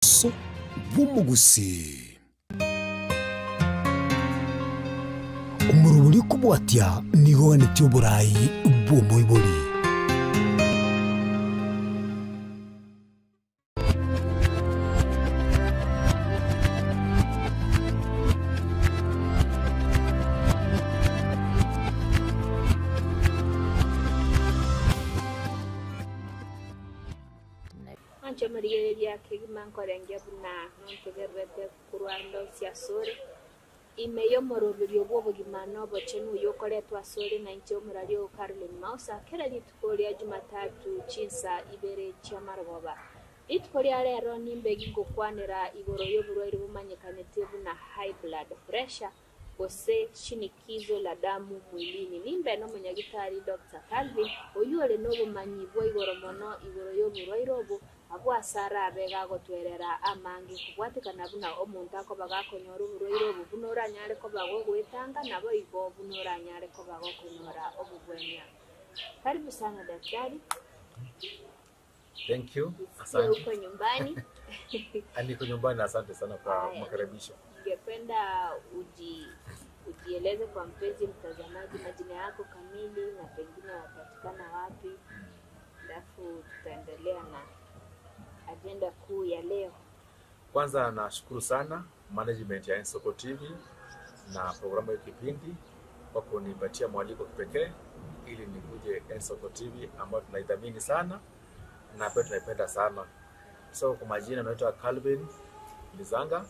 so bumugusi umuruburi kubwatya niho ni cyuburayi bumuburi Maria Kigman Korengia Buna, Monteverete, Kuruando, Siasore, Imeyo Mororio Bogimano, Bochenu, Yokore, Tuasori, Naincho Murario, Carlin Mausa, Keradit Korea, Jumatatu, Chinsa, Ibere, Chamarova. It Korea Ronin begging Kwanera, Igoro Yoburo, Manikanetibuna, high blood pressure, Ose, Shinikizo, Ladamu, Mulini, Nimbe, no Munyagitari, Dr. Calvin, or you are a noble mani, boy, Goromono, Igoro Yobu, Abwa Sara bega gotwerera amangi kubwatika nabuna omuntu akobaga konyora uburoiro bubunora nyare ko bago gwetanga nabo igo bunora nyare ko bago konyora obugwenya. Karibu sana daktari. Thank you. Asante. Uko nyumbani? Niko nyumbani, asante sana kwa makaribisho. Ningependa ujieleze kwa mpenzi mtazamaji majina yako kamili na pengine wapatikana wapi. Alafu tutaendelea na agenda kuu ya leo. Kwanza nashukuru sana management ya Ensoko TV na programu ya kipindi kwa kunipatia mwaliko kipekee ili nikuje Ensoko TV ambayo tunaidhamini sana na pia tunaipenda sana. So kwa majina naitwa Calvin Lizanga,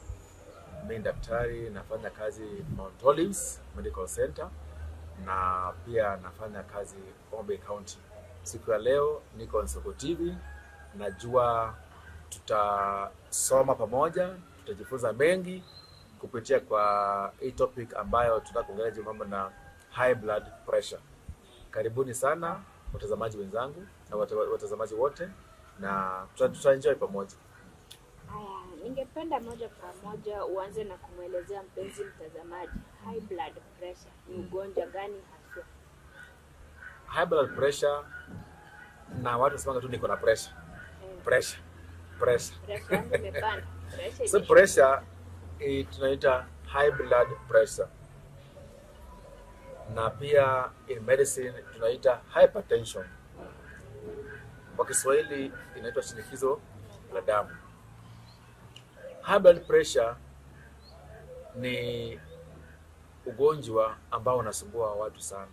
mimi daktari, nafanya kazi Mount Olives Medical Center na pia nafanya kazi Ombe County. Siku ya leo niko Ensoko TV, najua tutasoma pamoja, tutajifunza mengi kupitia kwa hii topic ambayo tutakuongelea mambo na high blood pressure. Karibuni sana watazamaji wenzangu na watazamaji wote, na tutaenjoy pamoja. Haya, ningependa moja kwa moja uanze na kumuelezea mpenzi mtazamaji high blood pressure ni ugonjwa gani haswa? High blood pressure, na watu wanasema tu niko na pressure. Pressure. So pressure tunaita high blood pressure. Na pia in medicine tunaita hypertension. Kwa Kiswahili inaitwa shinikizo la damu. High blood pressure ni ugonjwa ambao unasumbua watu sana.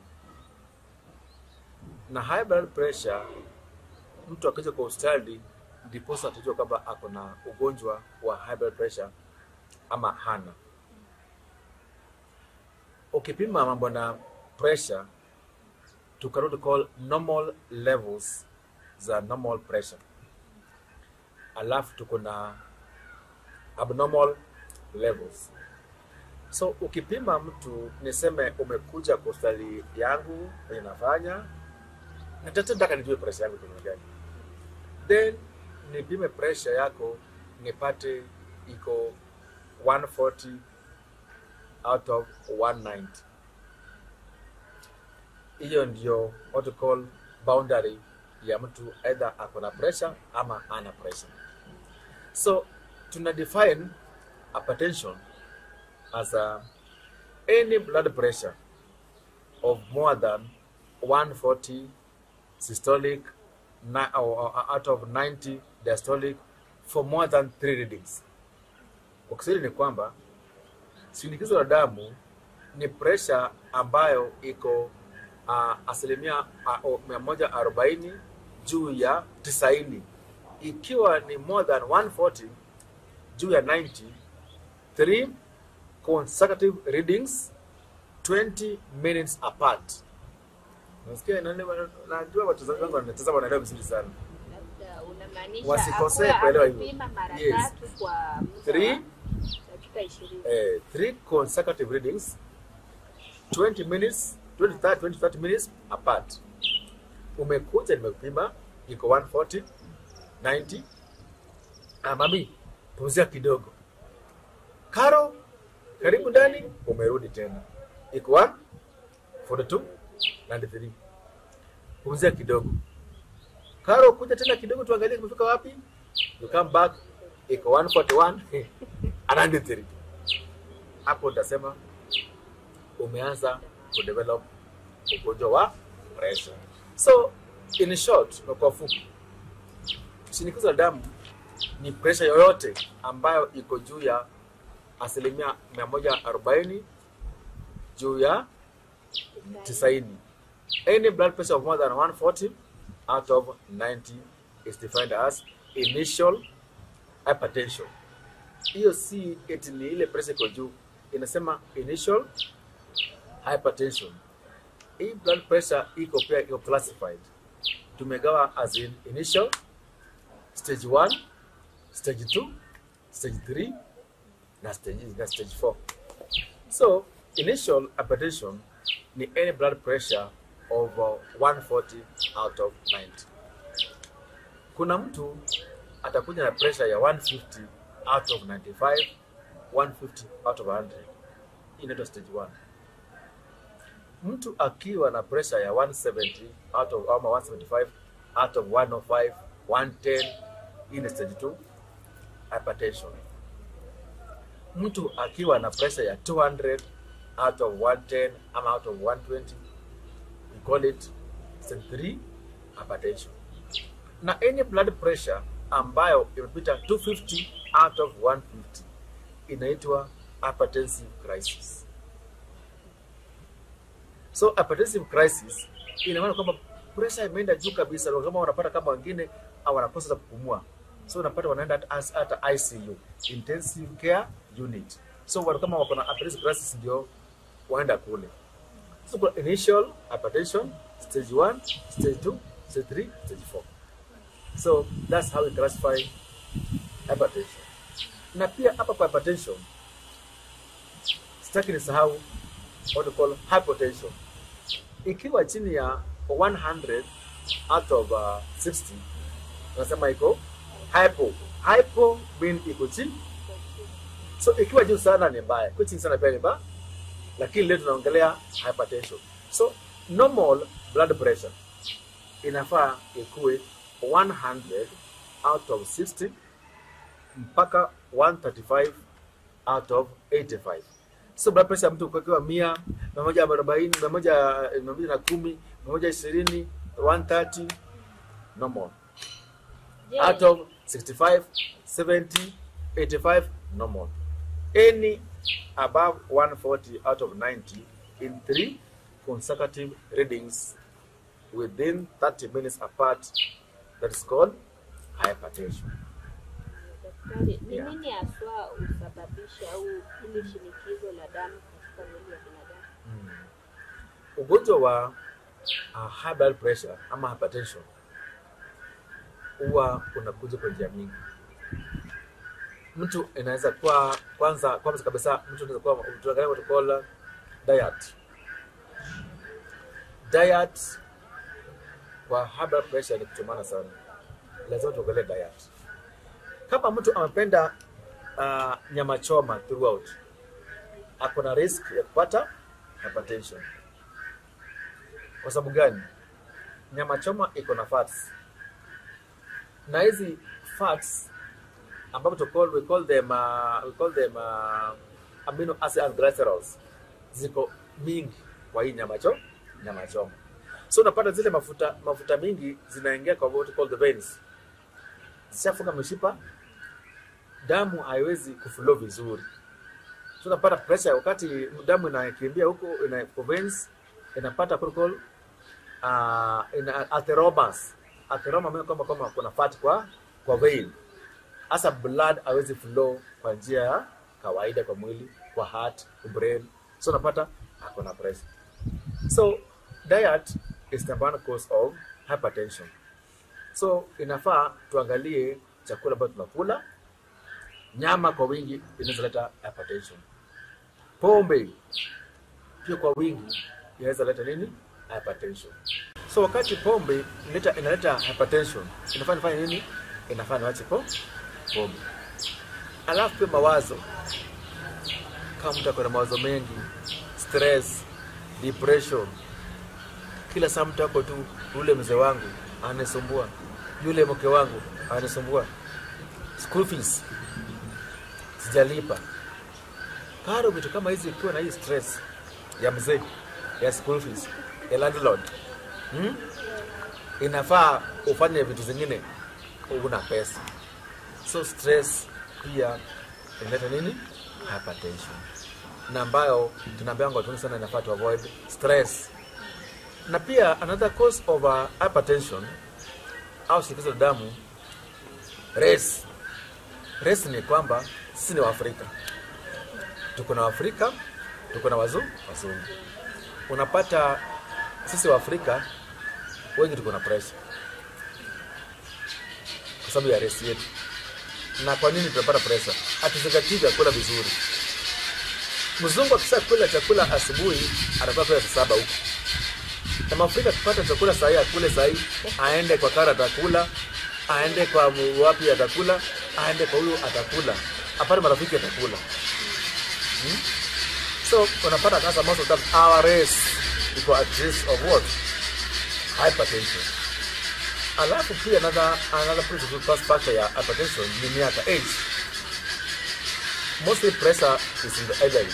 Na high blood pressure, mtu akija kwa hospitali ndiposa atajua kwamba ako na ugonjwa wa high blood pressure ama hana. Ukipima mambo na pressure, tukarudi call normal levels za normal pressure. Alafu tuko na abnormal levels. So ukipima mtu, niseme umekuja kwa hospitali yangu kwenye nafanya, nataka nijue pressure yangu ni gani. Then nipime pressure yako nipate iko 140 out of 190. Hiyo ndio what we call boundary ya mtu either akona pressure ama ana pressure. So tuna define hypertension as any blood pressure of more than 140 systolic out of 90 diastolic for more than 3 readings. Ukisema ni kwamba shinikizo la damu ni pressure ambayo iko asilimia 140 juu ya 90. Ikiwa ni more than 140 juu ya 90, 3 consecutive readings 20 minutes apart. Nasikia najua watazamaji wangu wanatazama wanaelewa vizuri sana. Unamaanisha wasikose kuelewa hivyo. Yes. Kwa 3 dakika 20. 3 consecutive readings 20 minutes 30 minutes apart. Umekuja nimepima iko 140 90. Mami pumzia kidogo. Karo karibu ndani, umerudi tena. Iko 142 93. Pumzia kidogo. Karo kuja tena kidogo tuangalie tumefika wapi. You come back iko 141 103, hapo utasema umeanza kudevelop ugonjwa wa pressure. So in short, kwa fupi, shinikizo la damu ni pressure yoyote ambayo iko juu ya 140 juu ya 90. Any blood pressure of more than 140 out of 90 is defined as initial hypertension. Hiyo si eti ni ile pressure iko juu, inasema initial hypertension. Hii blood pressure iko classified. Tumegawa as in initial, stage 1, stage 2, stage 3 na stage 4. So initial hypertension ni any blood pressure over 140 out of 90. Kuna mtu atakuja na pressure ya 150 out of 95, 150 out of 100. Inaitwa stage 1. Mtu akiwa na pressure ya 170 out of 175 out of 105, 110, in stage 2 hypertension. Mtu akiwa na pressure ya 200 out of 110 ama out of 120, we call it stage 3 hypertension. Na any blood pressure ambayo imepita 250 out of 150 inaitwa hypertensive crisis. So hypertensive crisis ina maana kwamba pressure imeenda juu kabisa, kama wanapata kama wengine au wanakosa kupumua. So unapata wanaenda hata ICU, intensive care unit. So watu kama wako na hypertensive crisis ndio waenda kule. So kwa initial hypertension, stage 1, stage 2, stage 3, stage 4. So that's how we classify hypertension. Na pia hapa kwa hypertension, sitaki nisahau what we call hypotension. Ikiwa chini ya 100 out of 60, tunasema iko hypo. Hypo mean iko chini. So ikiwa juu sana ni mbaya, kwa chini sana pia ni mbaya. Lakini leo tunaongelea hypertension. So normal blood pressure inafaa ikuwe 100 out of 60 mpaka 135 out of 85. So blood pressure mtu kwa 100, 140, 110, 120, 130 normal. Out of 65, 70, 85 normal. Any above 140 out of 90 in 3 consecutive readings within 30 minutes apart, that is called hypertension. Daktari, ni nini haswa usababisha au ile shinikizo la damu katika mwili wa binadamu? Ugonjwa wa high blood pressure ama hypertension huwa unakuja kwa njia nyingi. Mtu inaweza kuwa kwanza kabisa mtu anaweza kuwa tunaangalia what we call diet. Diet kwa high blood pressure ni kutumana sana. Lazima tuangalie diet. Kama mtu amependa nyama choma throughout, akona risk ya kupata hypertension. Kwa sababu gani? Nyama choma iko na fats. Na hizi fats ambapo we call them amino acid and glycerols ziko mingi kwa hii nyama choma. So unapata zile mafuta mingi zinaingia kwa what we call the veins. Zishafunga mishipa, damu haiwezi kuflow vizuri. So unapata pressure wakati damu inakimbia huko kwa veins, inapata protocol atheromas. Atheroma maana kama kuna fat kwa vein. Asa blood haiwezi flow kwa njia ya kawaida kwa mwili, kwa heart, kwa brain. So unapata hakuna pressure. So diet is the one cause of hypertension. So inafaa tuangalie chakula ambacho tunakula. Nyama kwa wingi inaweza leta hypertension. Pombe pia kwa wingi inaweza leta nini? Hypertension. So wakati pombe inaleta hypertension, inafaa nifanye nini? Inafaa niache pombe. Alafu pia mawazo. Kama mtu akona mawazo mengi, stress, depression, kila saa mtu ako tu, yule mzee wangu anasumbua, yule mke wangu anasumbua. school fees sijalipa, karo, vitu kama hizi. Ukiwa na hii stress ya mzee, ya school fees, ya landlord, inafaa ufanye vitu zingine, una pesa. So stress pia inaleta nini? Hypertension, na ambayo tunaambia watu wengi sana inafaa to avoid stress. Na pia another cause of hypertension au shinikizo la damu, race. Race ni kwamba sisi ni Waafrika, tuko na Waafrika, tuko na wazungu. Unapata sisi Waafrika wengi tuko na pressure kwa sababu ya race yetu. Na kwa nini tunapata pressure? Hatuzingatii kula vizuri. Mzungu akisha kula chakula asubuhi anataka kula saa 7 huko. Kama Afrika tupata chakula saa hii, akule saa hii, aende kwa kara atakula, aende kwa wapi atakula, aende kwa huyo atakula, apate marafiki atakula. So unapata kasa most of the our race iko at risk of what? Hypertension. Alafu pia another principal factor ya hypertension ni miaka, age. Mostly pressure is in the elderly.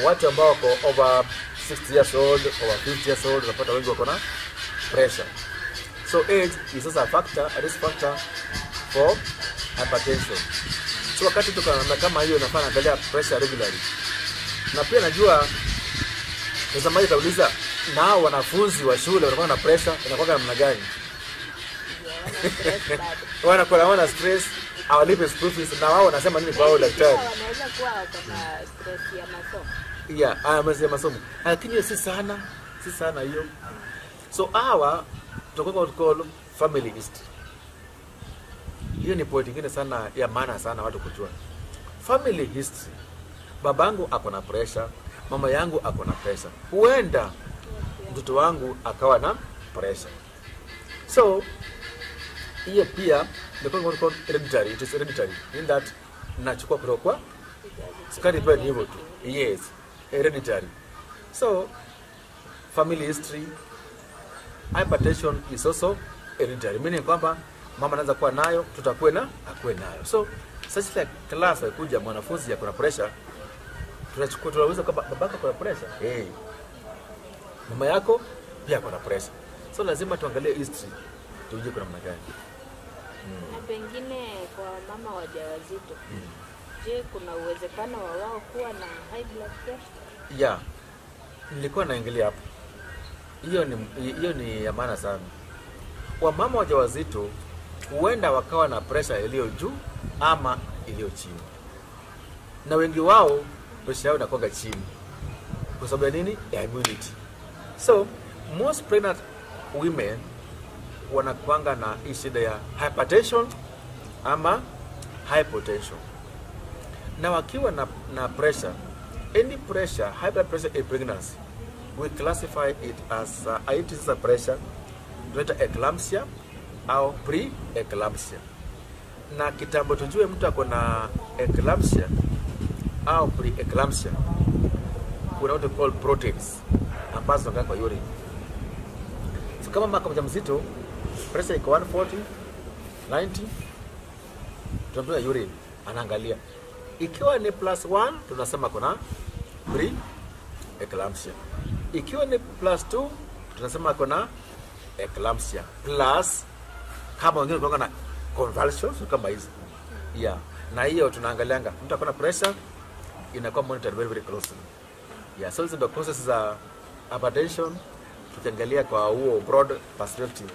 Watu ambao wako over 60 years old, over 50 years old, unapata wengi wako na pressure. So age is also a risk factor for hypertension. So wakati tukaona kama hiyo, nafanya angalia pressure regularly. Na pia najua mtazamaji atauliza, na wanafunzi wa shule wanakuwa na pressure inakuwa namna gani? Wana stress, hawalipi school fees, na wao wanasema nini kwa wao daktari? Wanaweza kuwa na stress ya masomo. Ya masomo. Lakini hiyo si sana hiyo. So hawa tutakuwa call family history. Hiyo ni point nyingine sana ya maana sana watu kujua. Family history. Babangu ako na pressure, mama yangu ako na pressure. Huenda mtoto wangu akawa na pressure. So hiyo pia ni called hereditary. It is hereditary in that nachukua kutoka kwa sukari pia ni hivyo tu. Yes, hereditary. So family history, hypertension is also hereditary, meaning kwamba mama anaweza kuwa nayo, tutakuwa na akue nayo. So such like class kuja mwanafunzi ya kuna pressure, tunaweza kwamba babaka kuna pressure, mama yako pia kuna pressure. So lazima tuangalie history tujue kuna namna gani. Na pengine kwa mama wajawazito, je, kuna uwezekano wa wao kuwa na high blood pressure? Nilikuwa naangalia hapo. Hiyo ni ya maana sana. Wamama wajawazito huenda wakawa na pressure iliyo juu ama iliyo chini. Na wengi wao pressure yao inakuwa chini. Kwa sababu ya nini? Ya immunity. So most pregnant women wanakuanga na shida ya hypertension ama hypotension. Na wakiwa na pressure, any pressure, high blood pressure in pregnancy, we classify it as it is a pressure, tunaita eclampsia au pre-eclampsia. Na kitambo tujue mtu ako na eclampsia au pre-eclampsia, kuna what we call proteins ambazo zinakaa kwa urine. So kama mama mjamzito pressure iko 140, 90, tunapima urine, anaangalia. Ikiwa ni +1 tunasema kuna pre-eclampsia. Ikiwa ni +2 tunasema kuna eclampsia. Plus kama wengine kuna na convulsions kama hizi. Na hiyo tunaangalianga. Mtu akona pressure inakuwa monitored very closely. So hizo ndio causes za hypertension tukiangalia kwa huo broad perspective.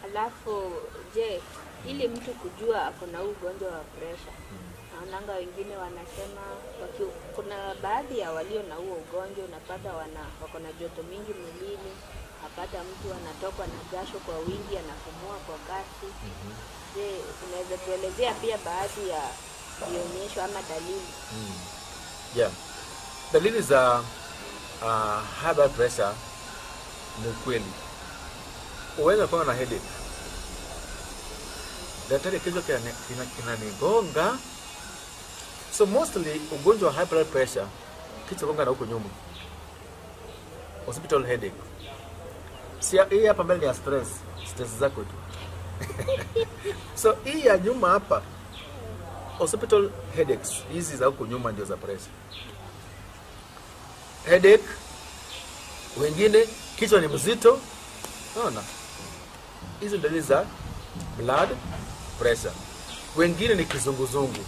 Alafu je, ili mtu kujua ako na ugonjwa wa pressure, naonanga wengine wanasema kuna baadhi ya walio na huo ugonjwa unapata wako na joto mingi mwilini, apata mtu anatokwa na jasho kwa wingi, anapumua kwa kasi. Je, unaweza tuelezea pia baadhi ya vionyesho ama dalili? Dalili za high blood pressure ni kweli. Uweza kuwa na headache. Daktari kichwa kinanigonga. So mostly ugonjwa wa high blood pressure kichwa gonga na huko nyuma. Hospital headache. Hii hapa mbele ni stress zako tu. So hii ya nyuma hapa, occipital headaches, hizi za huko nyuma ndio za pressure. Headache, wengine kichwa ni mzito, unaona, hizo dalili za blood pressure. Wengine ni kizunguzungu.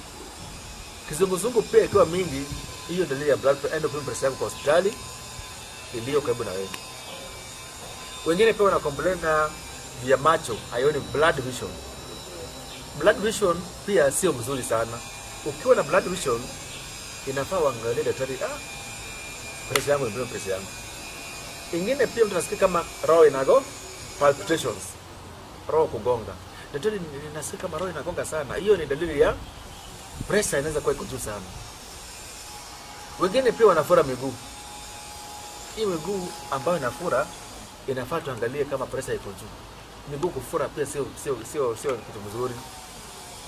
Kizunguzungu pia ikiwa mingi, hiyo dalili ya blood pressure, endocrine pressure kwa hospitali iliyo karibu na wewe. Wengine pia wana complain na vya macho, haioni blood vision. Blood vision pia sio mzuri sana. Ukiwa na blood vision inafaa uangalie daktari, pressure yangu ni pressure yangu. Ingine pia mtu anasikia kama roho inago, palpitations, roho kugonga. Daktari, ninasikia kama roho inagonga sana. Hiyo ni dalili ya pressure inaweza kuwa iko juu sana. Wengine pia wanafura miguu. Hii miguu ambayo inafura inafaa tuangalie kama pressure iko juu. Miguu kufura pia sio kitu mzuri.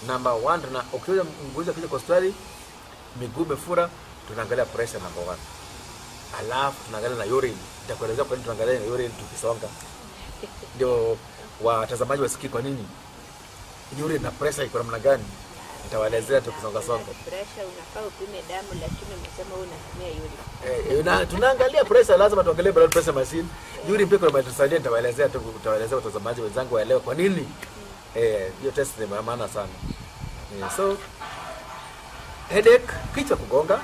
Number 1, na ukiona mgonjwa kija kwa hospitali miguu imefura, tunaangalia pressure number 1. Alafu tunaangalia na urine. Nitakuelezea kwa nini tunaangalia na urine tukisonga. Ndio watazamaji wasikie kwa nini urine na pressure iko namna gani. Nitawaelezea tukisonga songa. Pressure unafaa upime damu, lakini umesema unatumia urine. Tunaangalia pressure, lazima tuangalie blood pressure machine. Urine pia kuna matusaidia, nitawaelezea watazamaji wenzangu waelewe kwa nini. Hiyo test ni maana sana. So headache, kichwa kugonga,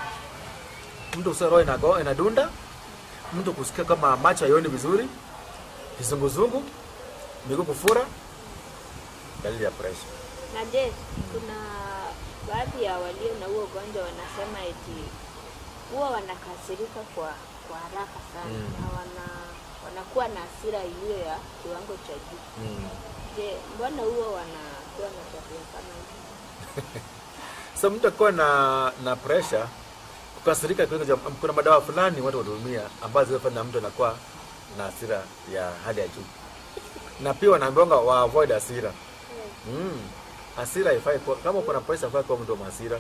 mtu usoro inadunda, mtu kusikia kama macho hayoni vizuri, kizunguzungu, miguu kufura, dalili ya pressure. Na je, kuna baadhi ya walio na huo ugonjwa wanasema eti huwa wanakasirika kwa haraka sana na wanakuwa na hasira iliyo ya kiwango cha juu. Je, mbona huwa wanakuwa na tabia kama hiyo? So mtu akiwa na pressure, kukasirika, kuna madawa fulani watu wanatumia ambazo zinafanya mtu anakuwa na hasira ya hali ya juu. Na pia wanaambiwa wa avoid hasira. Hasira haifai kama uko na pressure haifai kwa mtu wa hasira.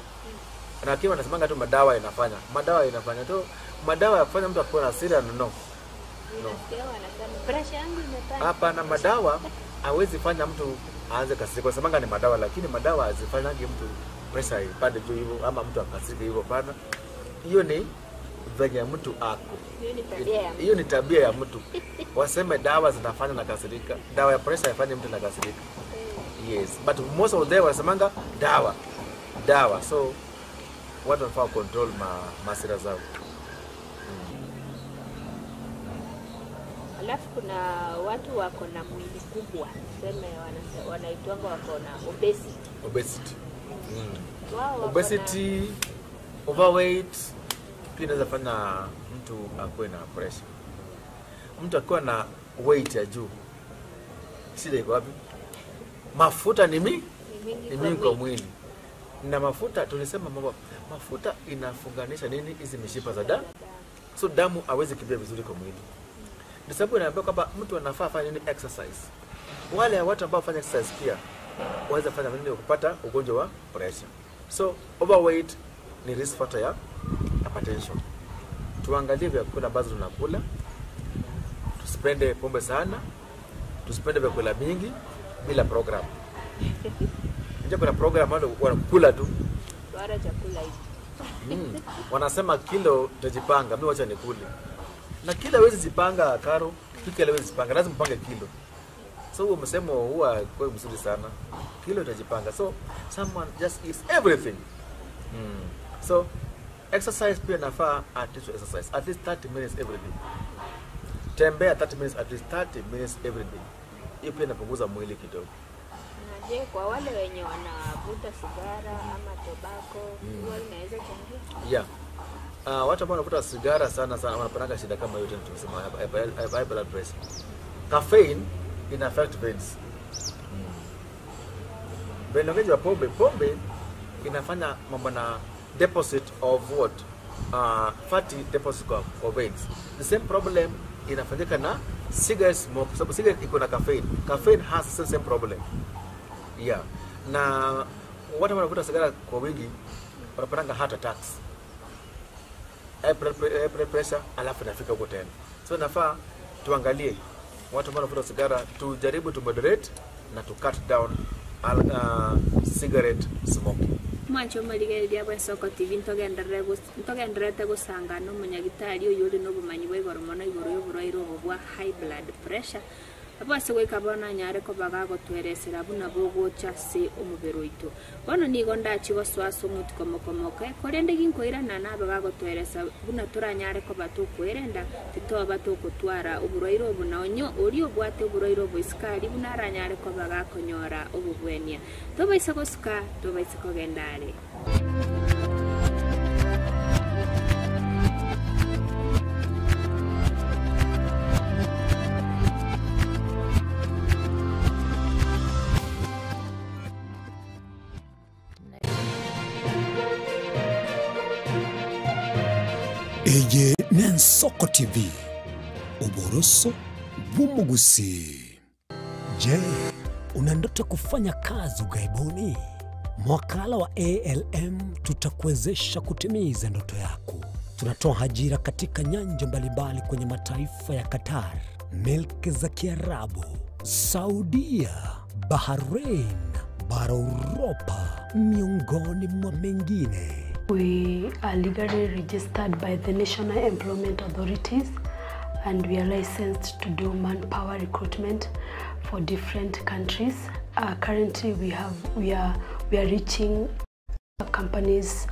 Na kiwa wanasemanga tu madawa inafanya. Madawa yafanya mtu akuwe na hasira no. Pressure yangu imepanda. Hapana, madawa hawezi fanya mtu aanze kasirika. Kwa sababu ni madawa, lakini madawa hazifanyangi mtu pressure ipande juu hivyo ama mtu akasirike hivyo pana. Hiyo ni venye mtu ako. Hiyo ni tabia ya mtu. Waseme dawa zinafanya na kasirika. Dawa ya pressure haifanye mtu na kasirika. Yes, but most of them wanasemanga dawa. So watu wanafaa control hasira zao. Alafu kuna watu wako na mwili kubwa, sema wanaitwanga wako na obesity. Obesity, overweight pia inaweza fanya mtu akuwe na pressure. Mtu akiwa na weight ya juu, shida iko wapi? Mafuta ni mingi kwa mwili. Na mafuta tulisema mafuta inafunganisha nini? Hizi mishipa za damu. So damu hawezi kimbia vizuri kwa mwili. Ndio sababu inaambiwa kwamba mtu anafaa afanye nini? Exercise. Wale watu ambao fanya exercise pia waweza fanya nini kupata ugonjwa wa pressure. So overweight ni risk factor ya hypertension. Tuangalie vyakula ambazo tunakula. Tusipende pombe sana. Tusipende vyakula mingi bila program. Nje kuna program wao wanakula tu. Bora chakula hivi. Wanasema kilo utajipanga, mimi wacha nikule. Na kila hawezi jipanga karo, kila hawezi jipanga, lazima mpange kilo. So huo msemo huwa kwa mzuri sana. Kilo utajipanga. So someone just eats everything. So exercise pia nafaa at least 30 minutes every day. Tembea 30 minutes, at least 30 minutes every day. Hiyo pia inapunguza mwili kidogo. Na je, kwa wale wenye wanavuta sigara ama tobacco, huwa inaweza changia? Yeah. Watu ambao wanavuta sigara sana wanapata shida kama hiyo tunasema high blood pressure. Caffeine ina affect veins. Vein wa pombe inafanya mambo na deposit of what? Fatty deposit kwa veins. The same problem inafanyika na cigarette smoke. Sababu cigarette iko na caffeine. Caffeine has the same problem. Yeah. Na watu wanavuta sigara kwa wingi wanapata heart attacks. Blood pressure alafu inafika huko tena. So nafaa tuangalie watu ambao wanavuta sigara, tujaribu tu moderate na to cut down cigarette smoking. Mwancho maligeria bwa Soko TV ntogenderete gusangana umunyagitari uyu uri n'ubumanyi bw'igoromono iguru y'uburwayi bwa high blood pressure abase gwikabona nyare ko bagagotweresera buna bogocha se umubero itu bono nigo ndachi goswaso mutikomokomoka korende ginkoirana na bagagotweresa buna turanyare ko batukwirenda titoba tukutwara uburwayi buna onyo uri obwate uburwayi bw'iskari buna aranyare ko bagakonyora ubugwenia tobaisa gosuka tobaisa kogendare. Eye Nensoko TV, uboroso bumugusi. Je, una ndoto kufanya kazi ughaibuni? Mwakala wa ALM tutakuwezesha kutimiza ndoto yako. Tunatoa ajira katika nyanja mbalimbali kwenye mataifa ya Qatar, Milki za Kiarabu, Saudia, Bahrain, bara Europa, miongoni mwa mengine. We are legally registered by the National Employment Authorities and we are licensed to do manpower recruitment for different countries. Currently we are reaching companies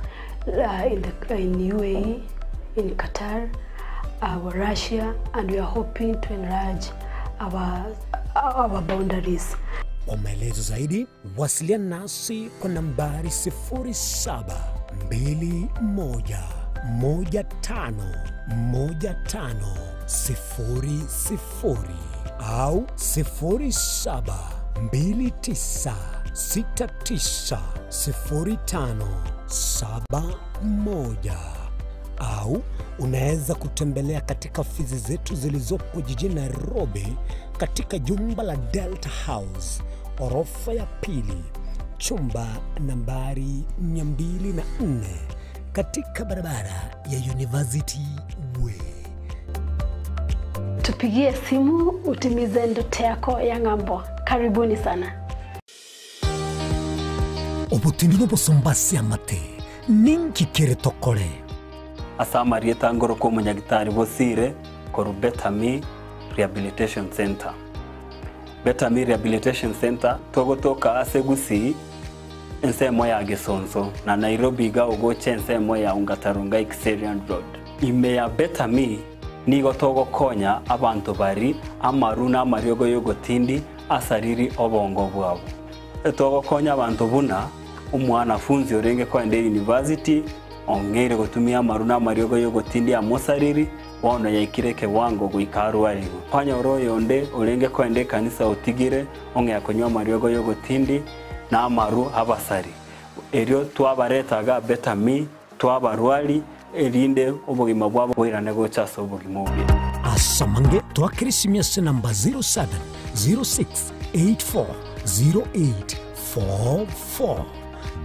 in UAE, in Qatar, Russia, and we are hoping to enlarge our boundaries. Kwa maelezo zaidi, wasiliana nasi kwa nambari 0721511500 au 0729690571 au unaweza kutembelea katika ofisi zetu zilizopo jijini Nairobi katika jumba la Delta House, orofa ya pili, chumba nambari 204 katika barabara ya University Way. Tupigie simu utimize ndoto yako ya ng'ambo. Karibuni sana. Obutindi no bosombasi amate ninki kere tokore. Asama rieta ngoro ko munyagitari bosire ko Betami Rehabilitation Center. Betami Rehabilitation Center togotoka asegusi ensemo ya Gesonso na Nairobi ga ogoche ensemo ya Ungatarunga Xerian Road. Ime ya Betami nigo togokonya abantu bari amaruna amaryogo yogotindi asariri obongo bwabo. Togokonya abantu buna umwana funzi orenge ko ende university ongere gutumia maruna amaryogo yogotindi amosariri wono yaikireke wango guikaru arigo kwanya oroyo onde orenge ko ende kanisa utigire onge akonywa amaryogo yogotindi na amaru abasari eryo twabaretaga Betami twabarwali erinde ubugima bwabo bwirane gochaso ubugima bubi asamange twakirisimyese namba 0706840844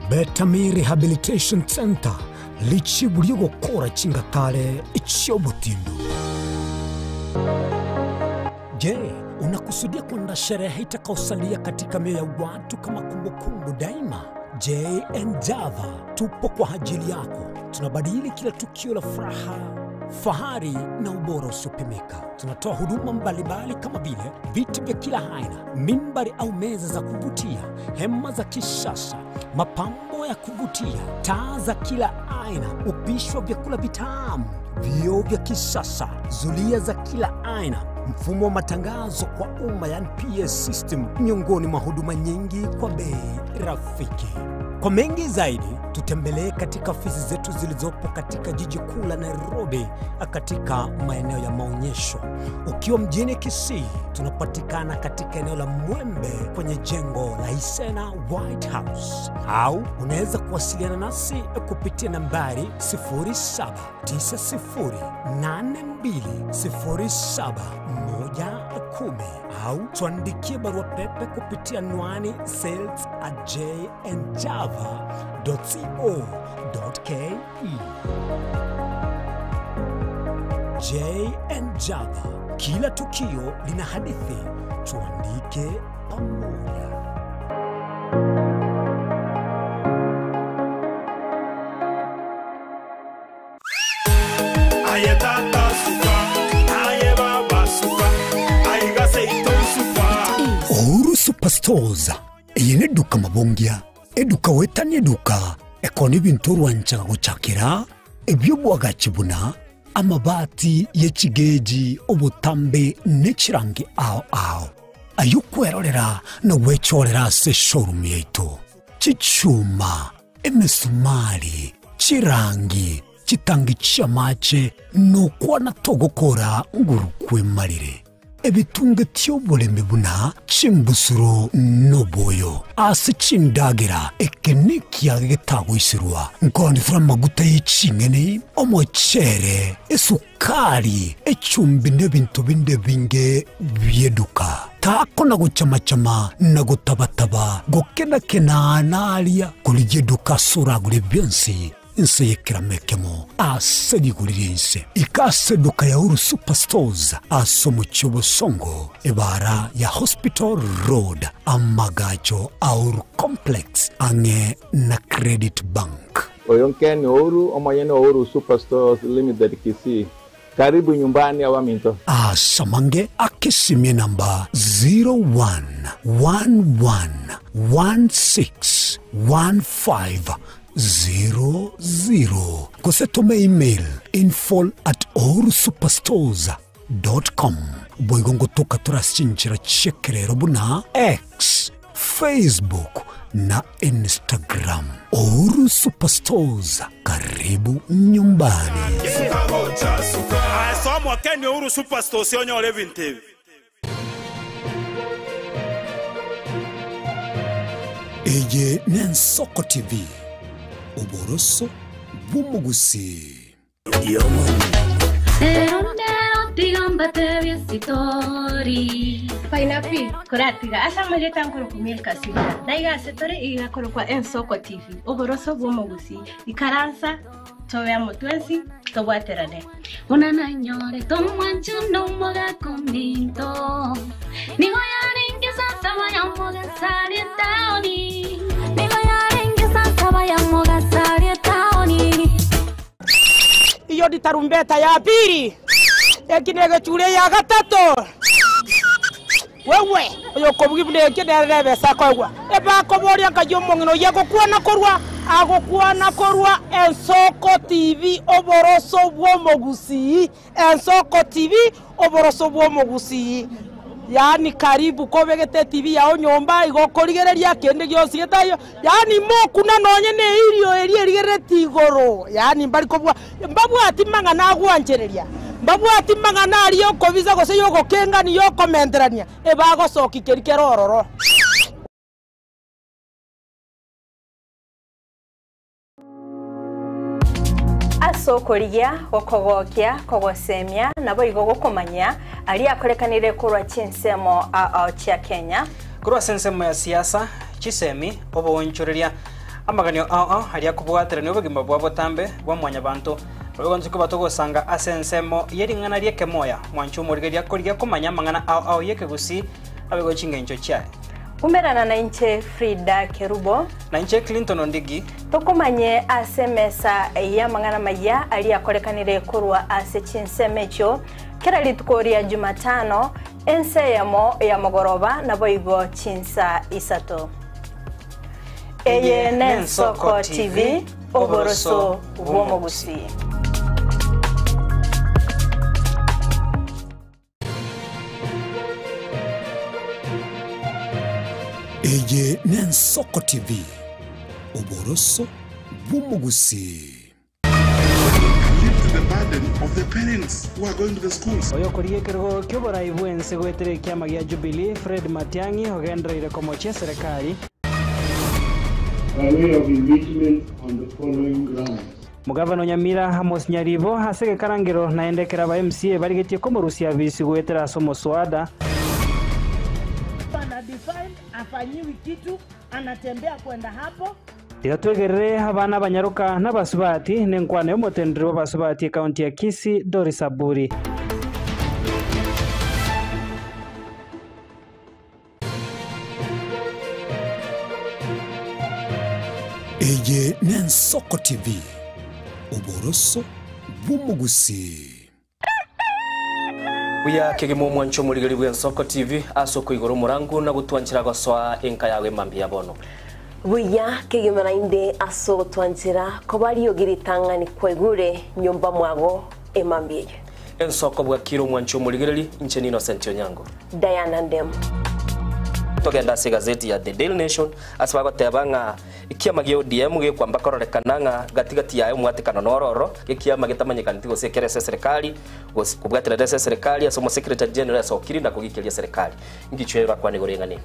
Betami Rehabilitation Center lichiburi gukora chingatare ichobutindo. Je, unakusudia kwenda sherehe itakayosalia katika mioyo ya watu kama kumbukumbu daima? J&Java tupo kwa ajili yako. Tunabadili kila tukio la furaha, fahari na ubora usiopimika. Tunatoa huduma mbalimbali kama vile viti vya kila aina, mimbari au meza za kuvutia, hema za kisasa, mapambo ya kuvutia, taa za kila aina, upishi wa vyakula vitamu, vioo vya kisasa, zulia za kila aina, mfumo wa matangazo kwa umma yani PS system, miongoni mwa huduma nyingi kwa bei rafiki. Kwa mengi zaidi, tutembelee katika ofisi zetu zilizopo katika jiji kuu la Nairobi katika maeneo ya maonyesho. Ukiwa mjini Kisii, tunapatikana katika eneo la Mwembe kwenye jengo la Isena White House. Au unaweza kuwasiliana nasi kupitia nambari 0790820710 au tuandikie barua pepe kupitia anwani sales@jnjava.co.ke. J&Java, kila tukio lina hadithi, tuandike pamoja. Aye tata suka, aye baba suka, aye gase ito suka. Uhuru Superstores yene duka mabongia eduka wetani eduka ekoni bintu rwanchaga gucakira ebyo bwaga kibuna amabati yekigeji obutambe nekirangi ao ayukwerorera no wechorera se showroom yaitu chichuma emisumari chirangi chitangi chamache no kwana togokora ngurukwe marire ebitunge ty'obulemi buna chimbusuro noboyo ase chindagira ekenikia getagoisirwa nkondifura amaguta y'icingene omucere esukari echumbi n'ebintu binde binge byeduka tako na gucamacama na gutabataba gokenakena nalia kulijeduka suragure byonsi inse yekiramekemo asedigurire inse ikaseduka ya Uhuru Superstores aso mu Cyobosongo ebara ya Hospital Road amagacho Uhuru Complex ange na Credit Bank. Oyonkeni Uhuru omayene Uhuru Superstores Limited Kisii. Karibu nyumbani ya Waminto. Samange akisimie namba 0111161500. Kosetome email info@uhurusuperstores.com. Boigongo toka turashinchira chekerero buna X, Facebook na Instagram. Uhuru Superstores, karibu nyumbani. Somo Keni Uhuru Superstores yonyole vintevi. Eye Nensoko TV, Oboroso Bumugusi. Painapi, kuratiga asa maleta nkuru kumil kasida. Daiga setore iga kwa Ensoko TV. Oboroso Bumugusi. Ikaransa toya motwensi tobwaterane. Una nyore tomwanchu no moga kominto. Nigo ya ringe sasa vaya moga sari taoni. Nigo ya ringe sasa vaya moga sari taoni. Iyo di tarumbeta ya pili. Ekinege chule ya gatatu. Wewe oyo kobugibule kederebe sakogwa. Eba koboria kajomongino yego kuana korwa Ensoko TV Oboroso Bwomogusi. Ensoko TV Oboroso Bwomogusi. Yani karibu kobegete TV ya onyomba igokorigereria kende gyose getayo. Yani mokuna nonye ne irio erigereti igoro. Yani mbali kobwa mbabu atimanga na gwanchereria. Mbabu atimanga na ariyo kobiza gose yoko kenga ni yoko menderania. Ebago soki kerororo. Asokorigia gokogokia kogosemia nabo igogokomanya ali akorekanire kurwa chinsemo chia Kenya kurwa sensemo ya siasa chisemi obonchoreria amaganio ali akubwaterania obugima bwa botambe bwa mwanya bantu bagonze ko batogosanga asensemo yeringana rie kemoya mwanchu murigeria korigia komanya mangana yekegusi abego chingencho chia Umerana na inche Frida Kerubo na inche Clinton Ondigi tokomanye asemesa ya mangana maya ali akorekanire kurwa ase chinsemecho kera litukoria Jumatano enseyamo ya mogoroba na boigo chinsa isato Eye Nensoko TV Oboroso Bwomogusi. Eye Nensoko TV Oboroso Bwomogusi. The burden of the parents who are going to the schools. Oyo korie kergo kyobora ibwense gwetere kyama gya Jubilee Fred Matiang'i ogendreire komoche serikali. By way of impeachment on the following grounds. Mugavano Nyamira Amos Nyaribo hasege karangiro naendekera ba MCA barigetie komorusia bisi gwetera somo swada. Ana define afanyiwi kitu anatembea kwenda hapo. Tigatwegerere abana banyaruka n'abasubati nenkwana y'omutendere w'abasubati county ya Kisii Doris Aburi. Eye n'Ensoko TV oboroso bw'umugusi. Buya kegemo mwancho muligari bw'Ensoko TV asoko igoro murangu na gutwanchira goswa enka yawe mambi yabono. Buya kegemo inde aso twanchira ko bari yogiritanga ni kwegure nyumba mwago emambi. Ensoko bwa kiro mwancho muligari nche Innocent Onyango. Diana Ndem. Togenda se gazeti ya The Daily Nation asbago tebanga ikiama gyo DM ge kwamba kororekananga gatigati yayo mwatikano nororo ikiama gitamanyikana tigo sekerese serikali kubwatira serikali asomo secretary general sokiri na kugikiria serikali ngichwera kwani gorengani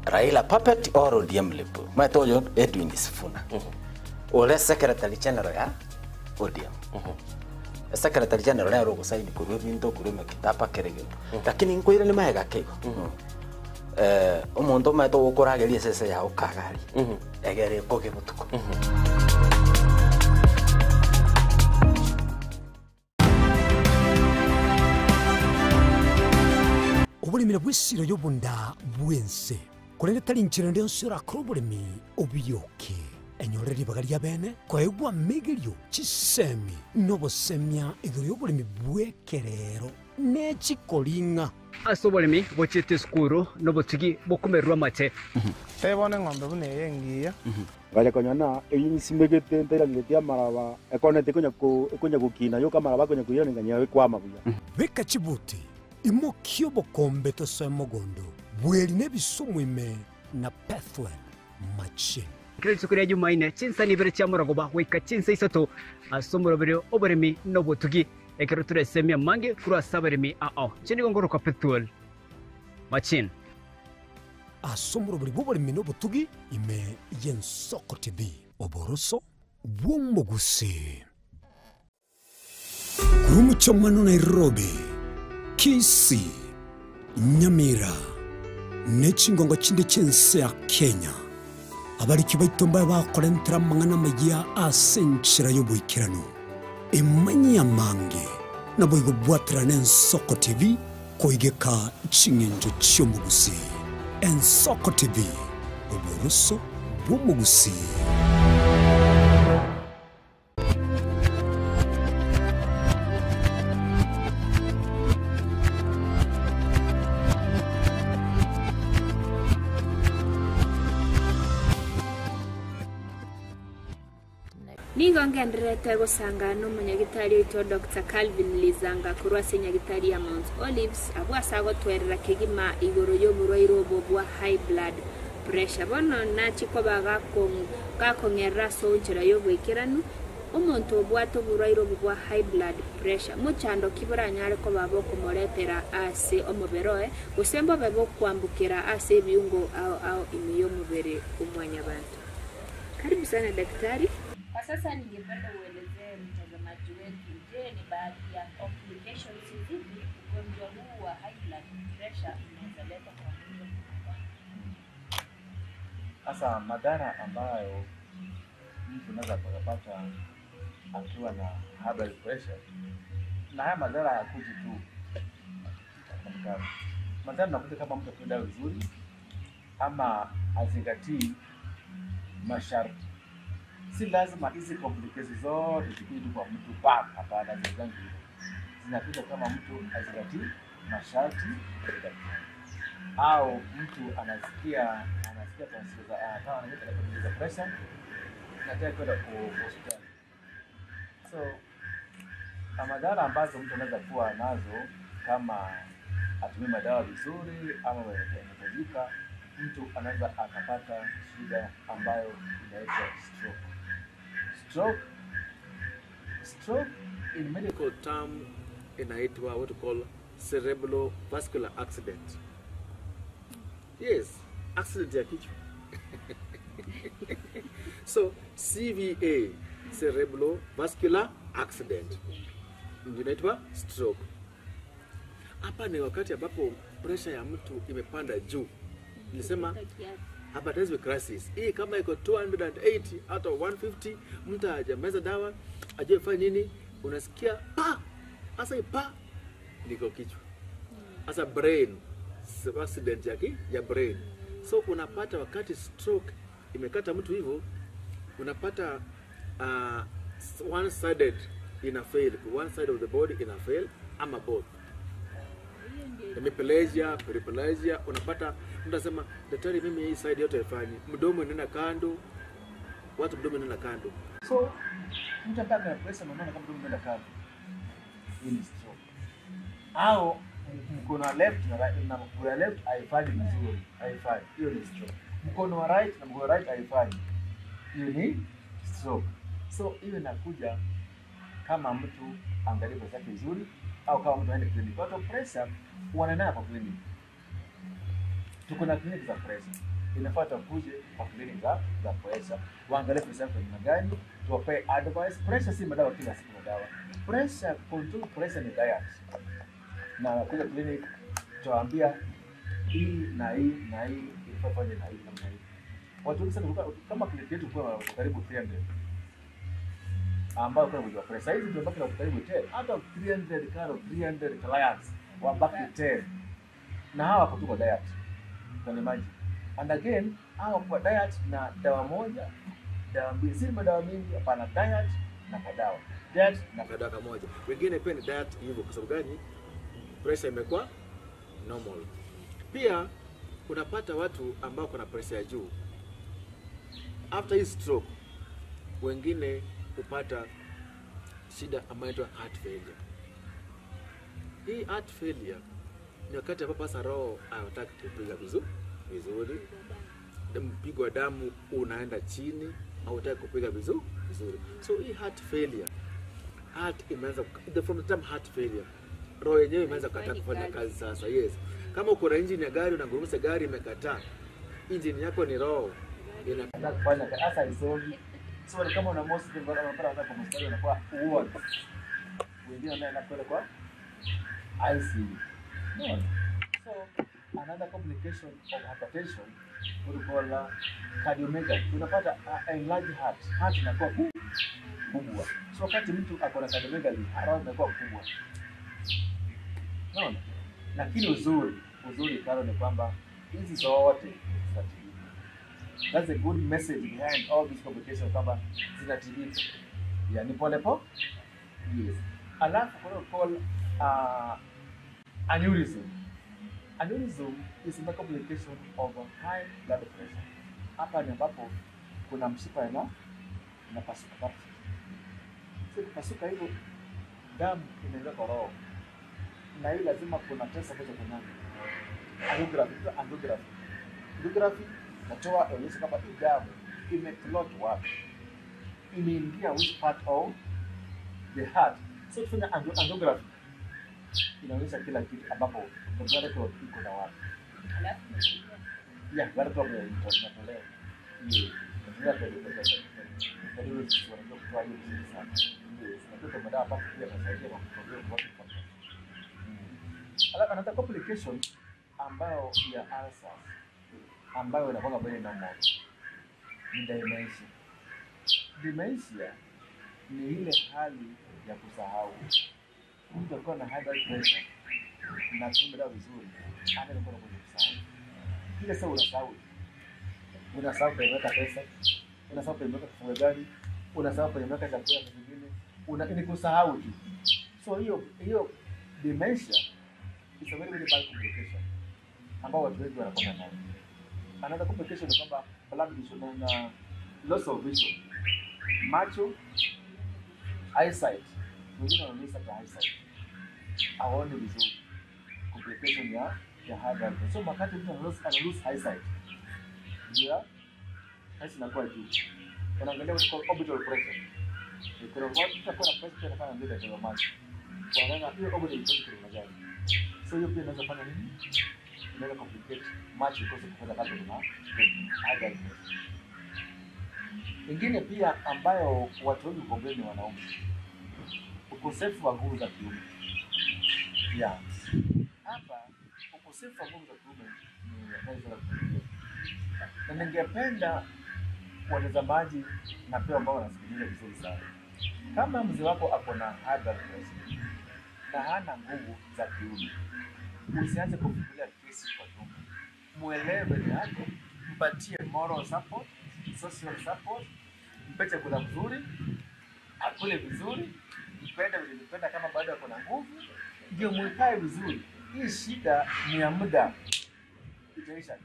Raila puppet or ODM lepo matoyo Edwin Sifuna ole secretary general ya ODM secretary general ya rogo saidi kuru binto kuru mekitapa kerege lakini nkoira ni maega kego umuntu mato gukurageria sese ya ukagari egere koge butuko Obulimira bw'essiro y'obunda bwense kulende tali nchira ndio sira krobulimi obiyoke enyore libaga lya bene kwegwa migirio chisemi nobosemya igiro y'obulimi bwekerero n'ekikolinga asobolimi bochete skuru nobotigi bokumerwa mate tebone ng'ombe bune yengiya ngale konyana eyisimegete ntera ngetia maraba ekonete kunya gukina yo kamaraba kunya kuyone nganya kwa mabuya beka chibuti imokyo bokombe to semogondo bweli nebisumwime na Pathwell machine kile sukuri ya Jumaine chinsa ni bere chamuragoba weka chinsa isato asomoro bere oberemi nobotugi ekero ture semia mange kura saberemi chini gongoro kwa Pathwell machine asomoro bere boberemi nobotugi ime y'Ensoko TV oboroso bw'umugusi kurumucho mano Nairobi Kisii Nyamira n'ekingongo kindi cy'ensi ya Kenya abariki baitomba bakorentera mangana magia asenchira y'obwikirano emanyi amange nabo igobwatira n'Ensoko TV koigeka chingenjo cy'omugusi Ensoko TV oboroso bw'umugusi. Ningo ngenderete gusanga n'umunyagitari witwa Dr. Calvin Lizanga kurwa senyagitari ya Mount Olives abwasago twerera kigima igoro y'oburwaire bwa high blood pressure bono nachiko bagakongera sonjera y'obwikiranu umuntu obwato oburwaire bwa high blood pressure muchando kiburanyare ko babo kumoretera ase omuberoe usembo bebo kwambukira ase ebiungo au imiyo mubere umwanya bantu. Karibu sana daktari. Kwa sasa ningependa uelezee mtazamaji wetu, je, ni baadhi ya complications zipi ugonjwa huu wa high blood pressure unaweza leta kwa mwili? Sasa madhara ambayo mtu anaweza kupata akiwa na high blood pressure, na haya madhara hayakuji tu madhara yanakuja kama mtu akila vizuri ama azingatii masharti. Si lazima hizi complications zote zikuje kwa mtu hapana, zinakuja kama mtu azingatii masharti au mtu anasikia kama anaweza pressure nataka kwenda kwa hospitali. So madhara ambazo mtu anaweza kuwa nazo kama atumie madawa vizuri ama yanahitajika, mtu anaweza akapata shida ambayo inaitwa stroke in medical term inaitwa what we call cerebral vascular accident. Yes, accident ya kichwa. So CVA, cerebral vascular accident, inaitwa stroke. Hapa ni wakati ambapo pressure ya mtu imepanda juu. Nilisema hypertensive crisis. Hii kama iko 280 out of 150, mtu hajameza dawa, ajue fanya nini, unasikia pa. Asa ipa niko kichwa. Asa brain accident ya brain. So unapata wakati stroke imekata mtu hivyo, unapata one sided ina fail, one side of the body ina fail ama both. Hemiplegia, periplegia, unapata mtu anasema daktari, mimi hii side yote haifanyi, mdomo inaenda kando, watu mdomo inaenda kando. So mtu ambaye ana pressure unaona kama mdomo inaenda kando, hii ni stroke. Au mkono wa left na right, na mkono wa left haifanyi vizuri, haifanyi, hiyo ni stroke. Mkono wa right na mkono wa right haifanyi, hiyo ni stroke. So hiyo inakuja kama mtu angalie pressure yake vizuri, au kama mtu aende clinic. Watu pressure wanaenda kwa clinic. Tuko na clinic za pressure. Inafuata kuje kwa clinic za pressure. Waangalie pressure yako ni gani, tuwape advice. Pressure si madawa kila siku na dawa. Pressure control, pressure ni diet. Na kuja clinic tuwaambia hii na hii na hii ifanye na hii kama hii. Watu wengi sana kama clinic yetu kwa karibu 300 ambao kwa kujua pressure hizi ndio mpaka karibu 10, hata 300 clients wabaki 10, na hawa wako tu kwa diet. Kwa maji and again hawa kwa diet na dawa moja, dawa mbili, si dawa mingi, hapana, diet na kadawa, diet na kadawa moja. Wengine pia ni diet hivyo. Kwa sababu gani? Pressure imekuwa normal. Pia unapata watu ambao kuna pressure ya juu after his stroke, wengine upata shida ambayo inaitwa heart failure. Hii heart failure ni wakati ambapo sasa roho anataka kupiga vizuri, mpigo wa damu unaenda chini, au unataka kupiga vizuri. So hii heart failure, heart imeanza from the time heart failure, roho yenyewe imeanza kukataa kufanya kazi sasa. Yes, kama uko na engine ya gari unagurumisha gari imekataa, engine yako ni roho inakataa kufanya kazi hasa isongi. So kama una most of them wanapata kwa mstari unakuwa uone. Wengine wanaenda kwa ICU. No. So another complication of hypertension would call cardiomegaly. Unapata enlarged heart inakuwa kubwa. So wakati mtu akona cardiomegaly, heart inakuwa kubwa. No. Lakini uzuri karo ni kwamba hizi zote that's a good message behind all these complications kwamba zinatibika. Yani polepole. Yes. Alafu kuna call aneurysm. Aneurysm is a complication of high blood pressure. Hapa ni ambapo kuna mshipa inapasuka. So kupasuka hivyo damu inaenda kwa roho. Na hii lazima kuna test ambazo kunani. Angiography natoa onyesha kama damu imeclot wapi, imeingia which part of the heart. So tufanya angiography inaonyesha kila kitu ambapo blood clot iko na wapi. Yeah, blood clot inatolewa. Yes, ndio kwa hiyo sana. Yes, ndio madawa hapa pia yanasaidia kwa kuondoa blood clot. Another complication ambayo ya ulcers ambayo inakuwa very normal ni dementia. Dementia ni ile hali ya kusahau. Mtu akiwa na high blood pressure na kumbe dawa vizuri, anaanza kusahau. Ile sasa unasahau kuweka pesa, unasahau kuweka kufunga gari, unasahau kuweka chakula kingine, ni kusahau tu. So hiyo dementia is a very bad complication ambao watu wengi wanakuwa nayo. Another complication is kwamba blood vision na loss of vision, macho, eyesight. Wengine wanaonyesha kwa eyesight hawaoni vizuri, complication ya high blood pressure. So wakati mtu ana lose eyesight, ndio hasi inakuwa juu. Unaangalia what's called orbital pressure. Kuna watu watakuwa na pressure inafanya ndio kwa macho. Wanaona hiyo orbital pressure ni gani? So hiyo pia inaweza fanya nini? Inaweza complicate much because of the fact that high blood pressure. Ingine pia ambayo watu wengi complain ni wanaume, ukosefu wa nguvu za kiume. Yeah. Hapa ukosefu wa nguvu za kiume ni hatari sana. Na ningependa watazamaji na pia ambao wanasikiliza vizuri sana, kama mzee wako ako na high blood pressure na hana nguvu za kiume, usianze kufikiria kesi kwa nyuma. Muelewe yako, mpatie moral support social support, mpe chakula mzuri, akule vizuri, mpende vile mpenda, kama bado ako na nguvu, ndio mwekae vizuri. Hii shida ni ya muda, itaisha.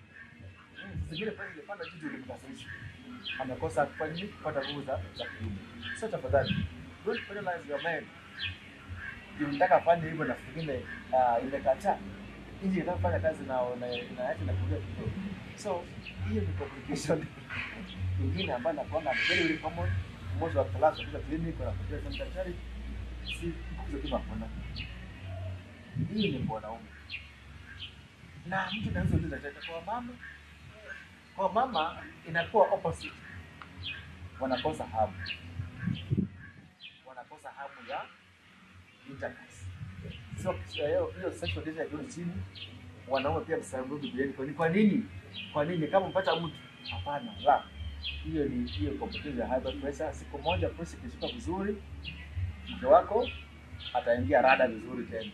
Zingine pesa ilipanda juu ile kukasirisha. Amekosa kupata nguvu za kiume. So tafadhali, don't penalize your man. Unataka fanye hivyo na fikine imekataa. Inji inafanya kazi na inaacha na kulia kidogo. So hiyo ni complication nyingine ambayo nakuanga very common. Most of the class katika clinic na kwa daktari si kuzo kama kuna. Hii ni kwa wanaume. Na mtu anaanza kuuliza kwa mama. Kwa mama inakuwa opposite. Wanakosa hamu. Wanakosa hamu ya intercourse. So hiyo sexual desire ndio chini. Wanaume pia msababu bilioni. Kwa nini? Kwa nini kama mpata mtu? Hapana, la. Hiyo complication ya high blood pressure. Siku moja pressure ikishuka vizuri, mke wako ataingia rada vizuri tena.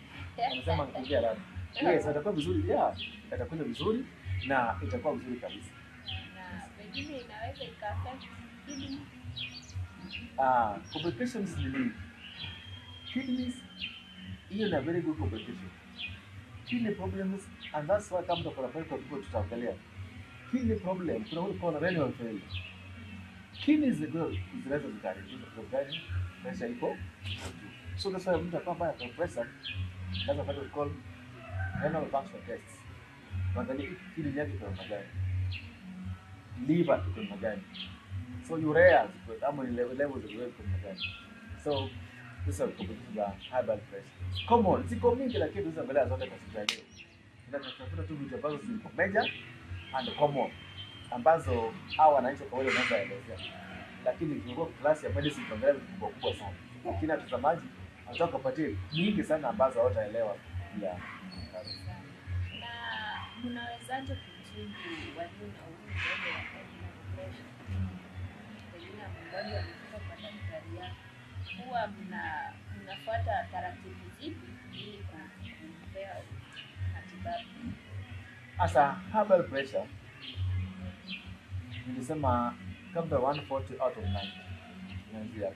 Anasema kuingia rada. Yes, atakuwa vizuri, atakuwa vizuri na itakuwa vizuri kabisa. Na pengine inaweza ika-affect kidney. Complications ni nini? Kidneys, hiyo na very good complication. Kidney problems, and that's why kama kwa people tutaangalia. Kidney problem, kuna wale kwa renal failure. Kidneys zinaweza zikaharibika kwa sababu pressure iko. So that's why mtu akapata high pressure, lazima afanye call renal function tests. Wangalia kidney yake kwa magani. Liver iko magani. So urea ama levels of urea iko magani. So this is complications high blood pressure. Common, ziko mingi lakini tunaangalia zote kwa hospitali. Tunatafuta tu vitu ambazo ziko major and common ambazo hawa wananchi kwa wale wanaweza elezea. Lakini kiungo class ya medicine tunaangalia vitu kubwa sana. Lakini watazamaji nataka kupatie nyingi sana ambazo hawataelewa pia. Na mnawezaje kutibu walio na ugonjwa wa pressure? Pengine mgonjwa alifika kwa daktari yako, huwa mnafuata taratibu zipi ili kumpea matibabu? Asa high blood pressure nilisema kabla 140 out of 90 inaanzia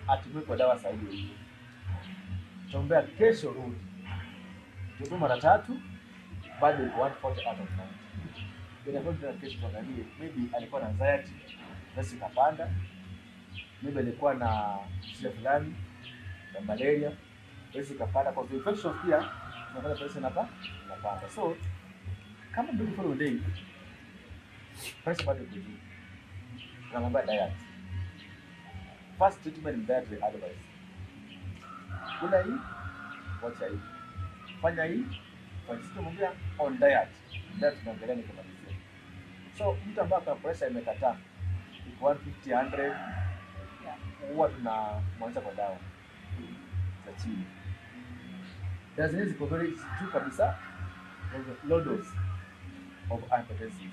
atumie kwa dawa sahihi. Tuombea kesho rudi. Tupo mara 3 bado 140 out of 90. Inakuwa tena kesho tuangalie maybe alikuwa na anxiety, basi kapanda. Maybe alikuwa na shida fulani na malaria, basi kapanda kwa infections pia tunapata pressure napanda. So kama ndio follow day pressure bado iko juu. Tunamwambia diet. First treatment ni dietary advice. Kula hii, wacha hii. Fanya hii, tunamwambia on diet. Diet tunaongelea ni kama hivi. So mtu ambaye kwa pressure imekataa iko 150 100 huwa tunamwanza kwa dawa za chini. There's a ziko very juu kabisa. Low dose of hypertension.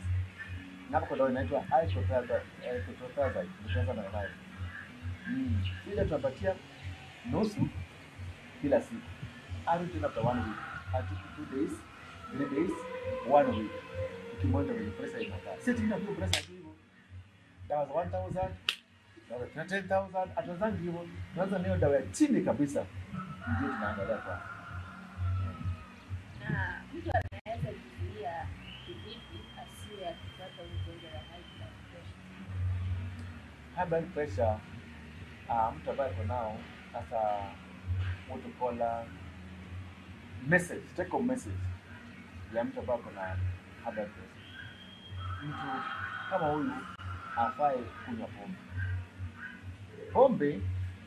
Napo kwa dawa inaitwa isotretinoin, mchezo na nayo. Ile tunapatia nusu kila siku. Hadi tena kwa 1 week. Hadi 2 days, 3 days, 1 week. Ukimwenda kwenye pressure inakaa. Sisi tunapima pressure hivyo. Dawa za 1000, dawa za 10000, atazangi hivyo. Tunaanza nayo dawa ya chini kabisa. Ndio tunaangalia kwa. Na mtu anaweza kuzuia kivipi asiwe akipata ugonjwa wa high blood pressure? High blood pressure, mtu ambaye ako nao hasa mtu kola message, take home message ya mtu ambaye ako na high blood pressure. Mtu kama huyu afai kunywa pombe. Pombe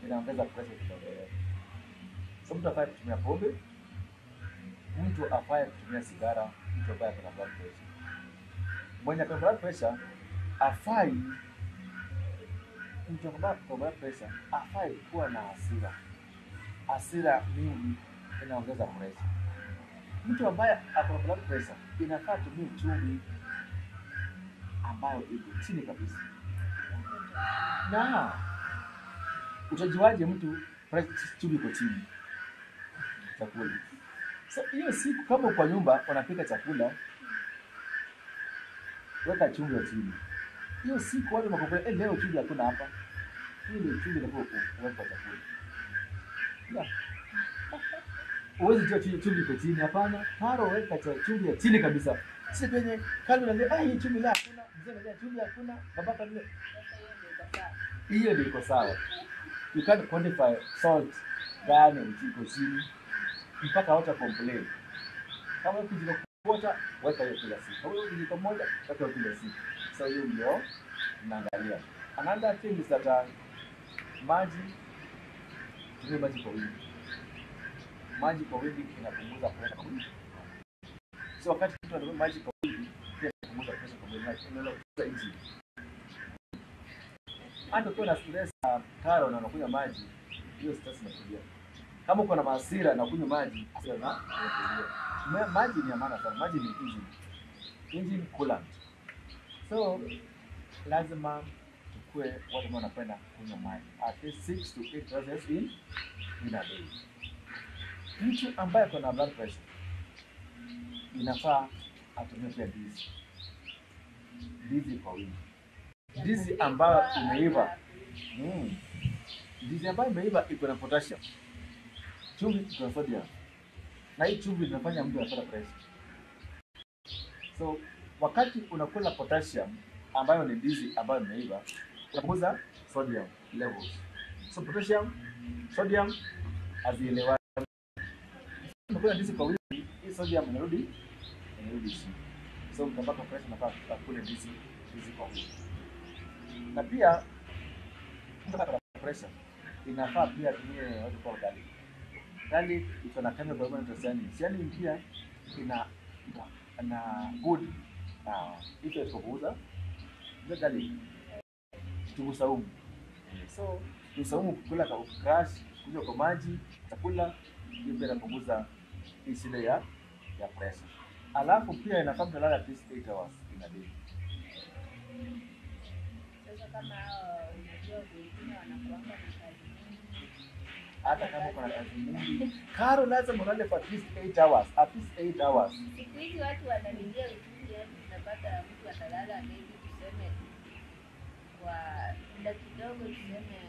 inaongeza pressure kidogo. So mtu afai kutumia pombe. Mtu afai kutumia sigara, mtu ambaye ana blood pressure. Mwenye ana blood pressure afai, mtu ambaye ana blood pressure afai kuwa na hasira. Hasira nyingi inaongeza pressure. Mtu ambaye ana blood pressure inafaa tumie chumvi ambayo iko chini kabisa. Na utajuaje mtu chumvi iko chini? Chakula. So hiyo siku kama kwa nyumba unapika chakula weka chumvi ya chini. Hiyo siku watu wanakuambia leo chumvi hakuna hapa. Hiyo ndio chumvi ndio kuweka chakula. Yeah. Uwezi jua chumvi iko chini, hapana. Karo weka chumvi ya chini kabisa. Si kwenye kalo na hii chumvi la hakuna, mzee anambia chumvi hakuna, babaka ndio. Hiyo ndio iko sawa. You can't quantify salt gani iko chini mpaka watu complain. Kama kijiko moja weka hiyo kila siku. Kama hiyo kijiko moja weka hiyo kila siku. So hiyo ndio naangalia. Another thing is that maji, tumia maji kwa wingi. Maji kwa wingi inapunguza pressure kwa mwili. So wakati mtu anatumia maji kwa wingi pia inapunguza pressure kwa mwili. Inaondoa inji. Hata ukiwa na stress karo na unakunywa maji, hiyo stress inakuja. Kama uko na hasira na kunywa maji, hasira inakuja. Maji ni maana sana. Maji ni engine coolant. So lazima tukue watu ambao wanapenda kunywa maji at least 6 to 8 glasses in a day. Mtu ambaye ako na blood pressure inafaa atumie pia ndizi kwa wingi. Ndizi ambayo imeiva, ndizi ambayo imeiva iko na potassium, chumvi iko na sodium, na hii chumvi inafanya mtu apate pressure. So wakati unakula potassium ambayo ni ndizi ambayo imeiva, unapunguza sodium levels. So potassium, sodium hazielewani. Unakula ndizi kwa wingi, hii sodium inarudi chini. So mtapata pressure na kula ndizi kwa wingi. Na pia mtapata pressure inafaa pia tumie watu kwa garlic. Garlic iko na chemical component yani pia ina good hicho kupunguza garlic kitunguu saumu. So kitunguu saumu kula kwa crush kunywa kwa maji chakula hiyo pia inapunguza shida ya pressure. Alafu pia inafaa kulala at least 8 hours in a day. Sasa kama unajua wengine wanakuanga na kazi nyingi, hata kama kuna kazi nyingi, karo lazima ulale for at least 8 hours, at least 8 hours. Siku hizi watu wanaingia uchumi, yani unapata mtu atalala maybe tuseme kwa muda kidogo, tuseme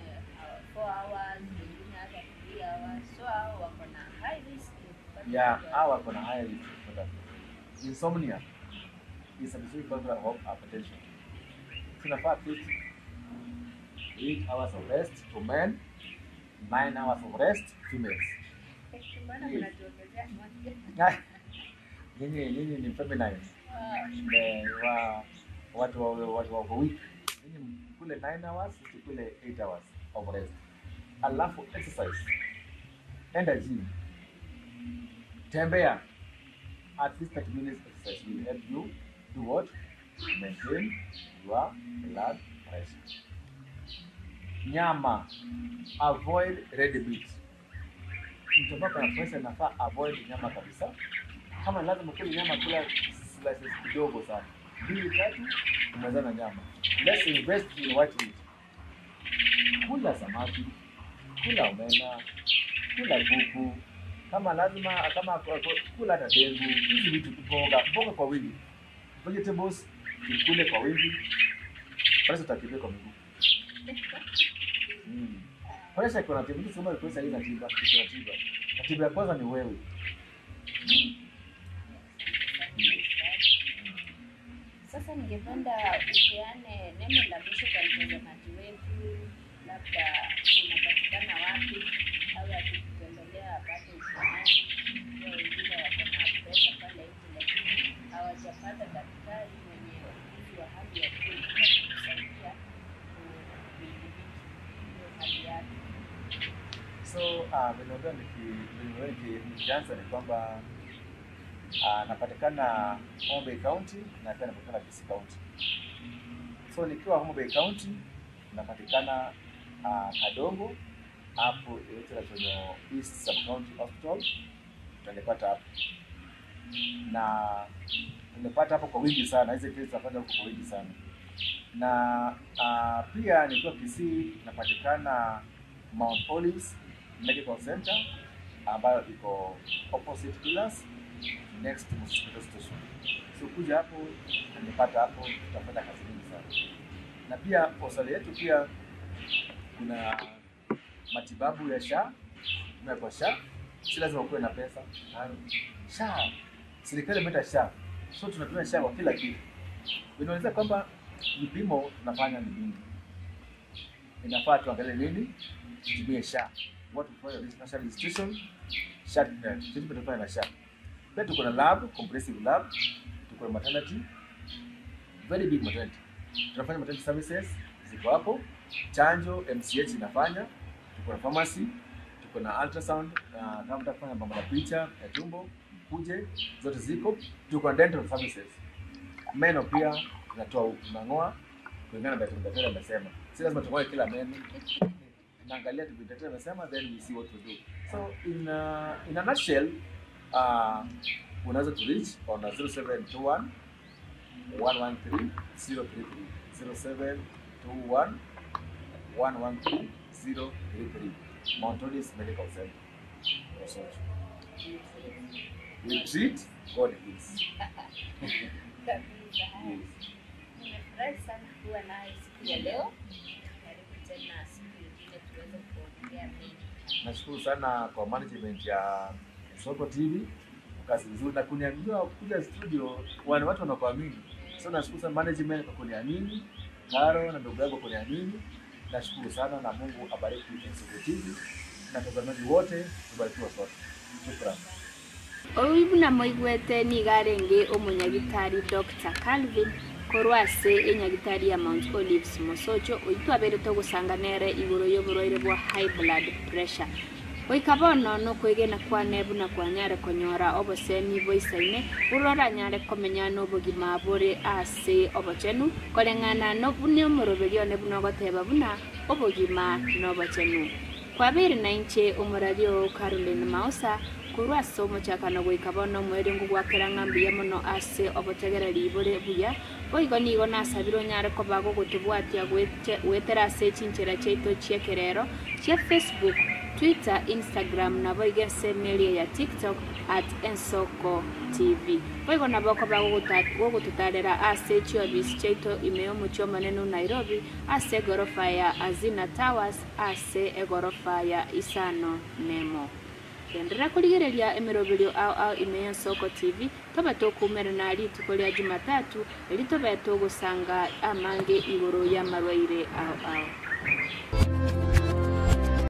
4 hours, wengine hata 3 hours. So hao wako na high risk. Hao wako na high risk for that. Insomnia is a specific cause of hypertension. Tunafaa 8 hours of rest for men, 9 hours of rest females. Nyinyi ni feminine. Watu wa week. Nyinyi kule 9 hours, kule 8 hours of rest. Alafu exercise. Enda gym. Tembea. At least 30 minutes exercise will help you do what? Maintain your blood pressure. Nyama, avoid red meat. Mtu ambaye ana pressure nafaa avoid nyama kabisa. Kama lazima kula nyama, kula slices kidogo sana. 2-3 umezana nyama. Let's invest in white meat. Kula samaki, kula omena, kula kuku. Kama lazima kula na dengu, hizi vitu mboga kwa wingi. Vegetables kule kwa wingi. Basi utakimbia kwa miguu. Pressure kuna tibu, sema pressure hii inatiba, inatiba. Tiba ya kwanza ni wewe. Sasa ningependa upeane neno la mwisho kwa mtazamaji wetu, labda unapatikana wapi au akitutembelea apate ushauri. Kwa wengine wako na pesa pale nje lakini hawajapata daktari mwenye ujuzi wa hali ya juu kusaidia kudhibiti hali yake. So nikianza ni kwamba napatikana Homa Bay County na pia napatikana Kisii County. So nikiwa Homa Bay County napatikana Kadongo hapo ile kwenye East Sub County Hospital, tunapata hapo. Na tunapata hapo kwa wingi sana, hizo kesi tunapata huko kwa wingi sana. Na pia nikiwa Kisii napatikana Mount Olives Medical Center ambayo iko opposite Pillars next mosquito station. So kuja hapo nipata hapo, tutafanya kazi nyingi sana. Na pia hospitali yetu pia kuna matibabu ya SHA, na kwa SHA si lazima ukuwe na pesa. SHA serikali imeta SHA, so tunatumia SHA kwa kila kitu. Inaeleza kwamba vipimo tunafanya ni vingi, inafaa tuangalie nini, tutumie SHA. Watu kufanya national registration, SHA tunafanya na SHA. Pia tuko na lab, comprehensive lab, tuko na maternity, very big maternity. Tunafanya maternity services ziko hapo, chanjo MCH inafanya, tuko na pharmacy, tuko na ultrasound, kama mtakufanya mambo na picha ya tumbo kuje, zote ziko. Tuko na dental services, meno pia tunatoa, tunang'oa kulingana na daktari amesema. Si lazima tung'oe kila meno, tunaangalia daktari amesema, then we see what to do. So in a nutshell, unaweza to reach on 0721 113 033 0721 113 033 Mount Olivet Medical Center. We treat, God heals. Nimefurahi sana kuwa naye siku ya leo. Karibu tena siku nyingine tuweze kuongea mengi. Nashukuru sana kwa management ya Soko TV, kazi nzuri na kuniambia kuja studio, watu wanakuamini. So nashukuru sana management kwa kuniamini, Karo na ndugu yangu kuniamini. Nashukuru sana na Mungu abariki Soko TV na watazamaji wote, tubarikiwe sote. Shukrani. Oibuna moigwete ni garenge omunyagitari Dr. Calvin korwase enyagitari ya Mount Olives Mosocho oitwabere to gusanganere iguru y'oburoire bwa high blood pressure. Oikabono no kwegena kwa nebu na kwa nyare konyora obosemi boisaine urora nyare komenya no bugima bore ase obochenu kolengana no bunyo moroberio nebu no goteba buna obugima no bochenu. Kwa bere na inche umuradio Caroline Mausa kurwa somo chakano goikabono mwere ngugwakera ngambi ya mono ase obotegera libore buya boigoni gona sabiro nyare ko bago gutubwatia gwetera ase chinchera cheito chiekerero che Facebook, Twitter, Instagram na boigese media ya TikTok @ensoko TV. Boigona boko bago gututarera ase chiobis cheito imeo mucho maneno Nairobi ase gorofa ya Azina Towers ase egorofa ya Isano Nemo. Kendera kuligereria emeroberio au imeyo Soko TV toba tokumera na ali tukolia Jumatatu elitoba yatogosanga amange igoro ya marwaire au